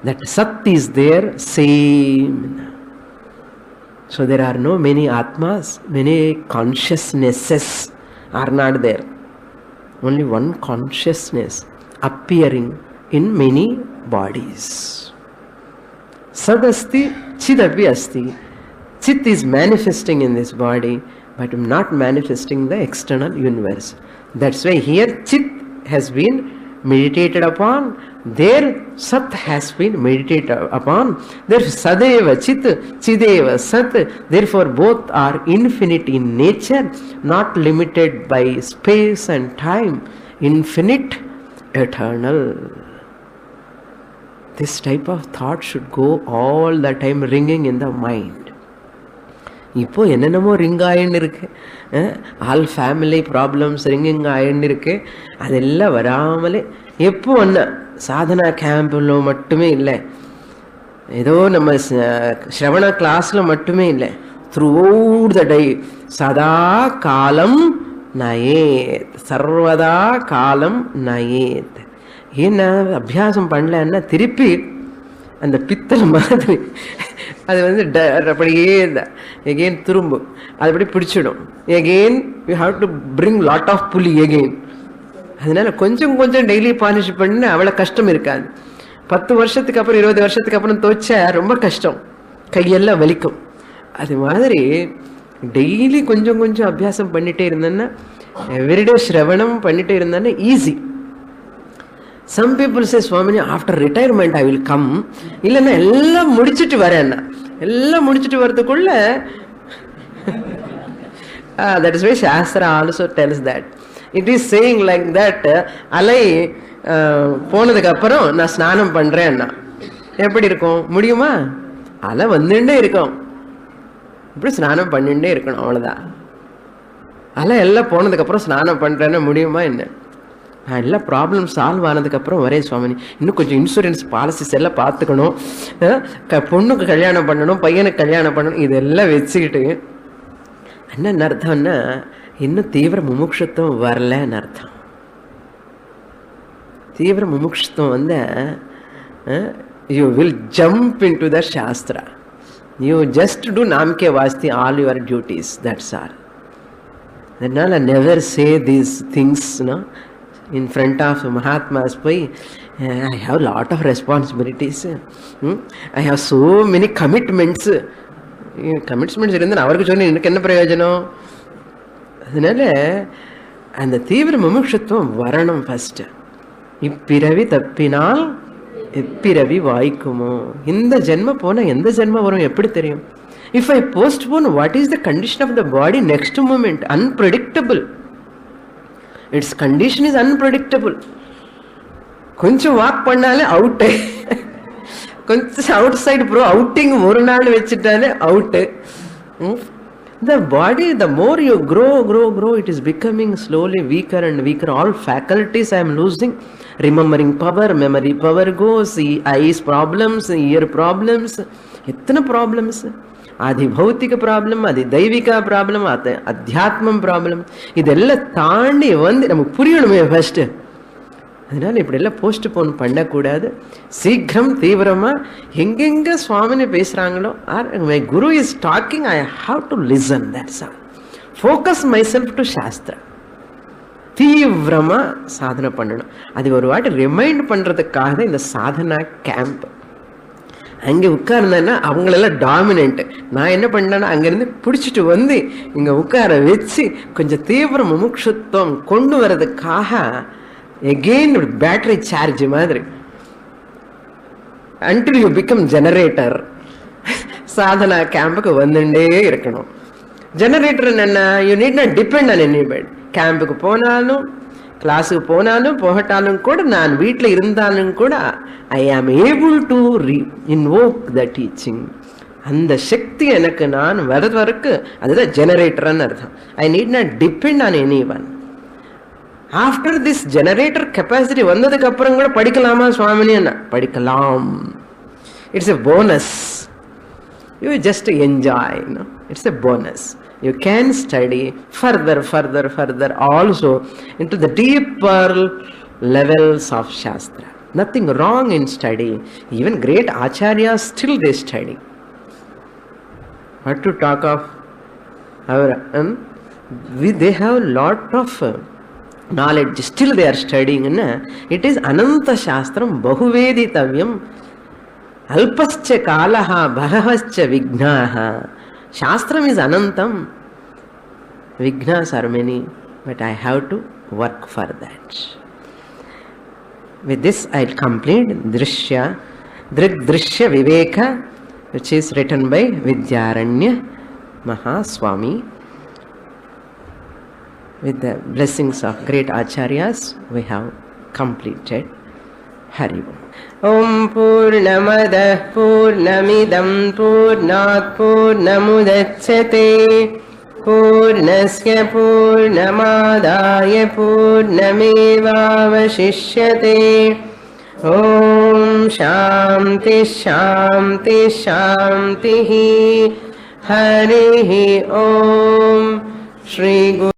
S1: that Sat is there, same. So there are no many Atmas, many consciousnesses are not there. Only one consciousness appearing in many bodies. Sadasti, Chidapi Asti. Chit is manifesting in this body, but not manifesting the external universe. That's why here Chit has been meditated upon, there Sat has been meditated upon. Therefore Sadeva Chit, Chideva Sat. Therefore both are infinite in nature, not limited by space and time. Infinite, eternal. This type of thought should go all the time ringing in the mind. இப்போ என்னென்னமோ ring ஆயின்னு இருக்கு, all family problems ringing ஆயின்னு இருக்கு. அதெல்லாம் வராமலே எப்போ ஒன்று சாதனா கேம்பில் மட்டுமே இல்லை, ஏதோ நம்ம ஸ்ரவண கிளாஸில் மட்டுமே இல்லை, த்ரூ அவுட் த டே சதா காலம் நயேத், சர்வதா காலம் நயேத். ஏன்னா அபியாசம் பண்ணலன்னா திருப்பி அந்த பித்தளை மாதிரி அது அப்படியே எகெயின் திரும்ப அது அப்படி பிடிச்சிடும். Again you have to bring lot of புலி எகெயின். அதனால கொஞ்சம் கொஞ்சம் டெய்லி பாலிஷ் பண்ண அவ்வளோ கஷ்டம் இருக்காது. 10 வருஷத்துக்கு அப்புறம் 20 வருஷத்துக்கு அப்புறம் துவைச்சா ரொம்ப கஷ்டம், கையெல்லாம் வலிக்கும். அது மாதிரி டெய்லி கொஞ்சம் கொஞ்சம் அபியாசம் பண்ணிட்டே இருந்தேன்னா, எவ்ரிடே ஸ்ரவணம் பண்ணிட்டே இருந்தேன்னா easy. Some people say, Swamini, after retirement I will come. இல்லைன்னா எல்லாம் முடிச்சுட்டு வரேன்னா, எல்லாம் முடிச்சுட்டு வரதுக்குள்ள that is why Shastra also tells that. It is saying like that, அலை போனதுக்கு அப்புறம் நான் ஸ்நானம் பண்றேன்னா எப்படி இருக்கும்? முடியுமா? அலை வந்துட்டே இருக்கும், இப்படி ஸ்நானம் பண்ணிட்டே இருக்கணும், அவ்வளவுதான். அலை எல்லாம் போனதுக்கு அப்புறம் ஸ்நானம் பண்றேன்னா முடியுமா என்ன? எல்லா ப்ராப்ளம் சால்வ் ஆனதுக்கப்புறம் வரேன் சுவாமினி, இன்னும் கொஞ்சம் இன்சூரன்ஸ் பாலிசிஸ் எல்லாம் பார்த்துக்கணும், பொண்ணுக்கு கல்யாணம் பண்ணணும், பையனுக்கு கல்யாணம் பண்ணணும், இதெல்லாம் வச்சுக்கிட்டு என்ன அர்த்தம்னா இன்னும் தீவிர முமுட்சுத்துவம் வரலன்னு அர்த்தம். தீவிர முமுட்சுத்துவம் you will jump into the சாஸ்திரா. யூ ஜஸ்ட் டூ நாம்கே வாஸ்தி all your duties, that's all. அதனால never say these things in front of Mahatmas. I have a lot of responsibilities, I have so many commitments. Commitments இருந்தால் அவருக்கு சொன்ன எனக்கு என்ன பிரயோஜனம்? அதனால அந்த தீவிர முமுட்சுத்துவம் வரணும் ஃபர்ஸ்ட். இப்பிறவி தப்பினால் எப்பிறவி வாய்க்குமோ? இந்த ஜென்ம போன எந்த ஜென்ம வரும் எப்படி தெரியும்? If I postpone, what is the condition of the body next moment? Unpredictable. Its condition is unpredictable. கொஞ்சம் வாக் பண்ணாலே அவுட்டு, கொஞ்சம் அவுட் சைடு ப்ரோ அவுட்டிங் ஒரு நாள் வச்சுட்டாலே out. The body, the more you grow, it is becoming slowly weaker and weaker. All faculties I am losing. Remembering power, memory power goes, eyes problems, ear problems, எத்தனை problems. ஆதி பௌத்திக problem, அது தெய்வீக problem, அது அத்தியாத்மம் problem. இதெல்லாம் தாண்டி நமக்கு புரியணுமே first. அதனால இப்படி எல்லாம் போஸ்ட்போன் பண்ணக்கூடாது. சீக்கிரம் தீவிரமா எங்கெங்க சுவாமினி பேசுறாங்களோ, my guru is talking, I have to listen, that's all. Focus myself to சாஸ்திரா. தீவிரமா சாதனை பண்ணணும். அது ஒரு வாட்டி ரிமைண்ட் பண்றதுக்காக தான் இந்த சாதனா கேம்ப். அங்கே உட்கார்ந்தேன்னா அவங்களெல்லாம் டாமினன்ட். நான் என்ன பண்ணேன்னா அங்கேருந்து பிடிச்சிட்டு இங்கே உட்கார வச்சு கொஞ்சம் தீவிர முமுட்சுத்துவம் கொண்டு வர்றதுக்காக எகெயின் பேட்டரி சார்ஜ் மாதிரி until you become generator. சாதனா கேம்புக்கு வந்துட்டே இருக்கணும். ஜெனரேட்டர் என்ன? You need not depend on anybody. கேம்புக்கு போனாலும் கிளாஸுக்கு போனாலும் போகட்டாலும் கூட, நான் வீட்டில் இருந்தாலும் கூட, ஐ ஆம் able to invoke the teaching. அந்த சக்தி எனக்கு நான் வரதுக்கு அதுதான் ஜெனரேட்டர்னு அர்த்தம். I need not depend on any one. After this generator capacity வந்ததுக்கு அப்புறம் கூட படிக்கலாமா சுவாமினி? என்ன படிக்கலாம். It's a bonus. You just enjoy. It's a bonus. You can study further also into the deeper levels of Shastra. Nothing wrong in studying. Even great acharyas still they study. What to talk of our, they have lot of knowledge, still they are studying. It is Ananta Shastram Bahuveditavyam Alpascha Kalaha Bharavascha Vignaha. Shastram is Anantam. Vignas are many, but I have to work for that. With this I will complete Drishya Viveka, which is written by Vidyaranya Mahaswami. With the blessings of great Acharyas, we have completed. Hari Om Purnamada Purnamidam Purnat Purnamudachyate Purnasya Purnamadaya Purnamevavashishyate. Om Shanti Shanti Shanti Harihi Om Shri Guru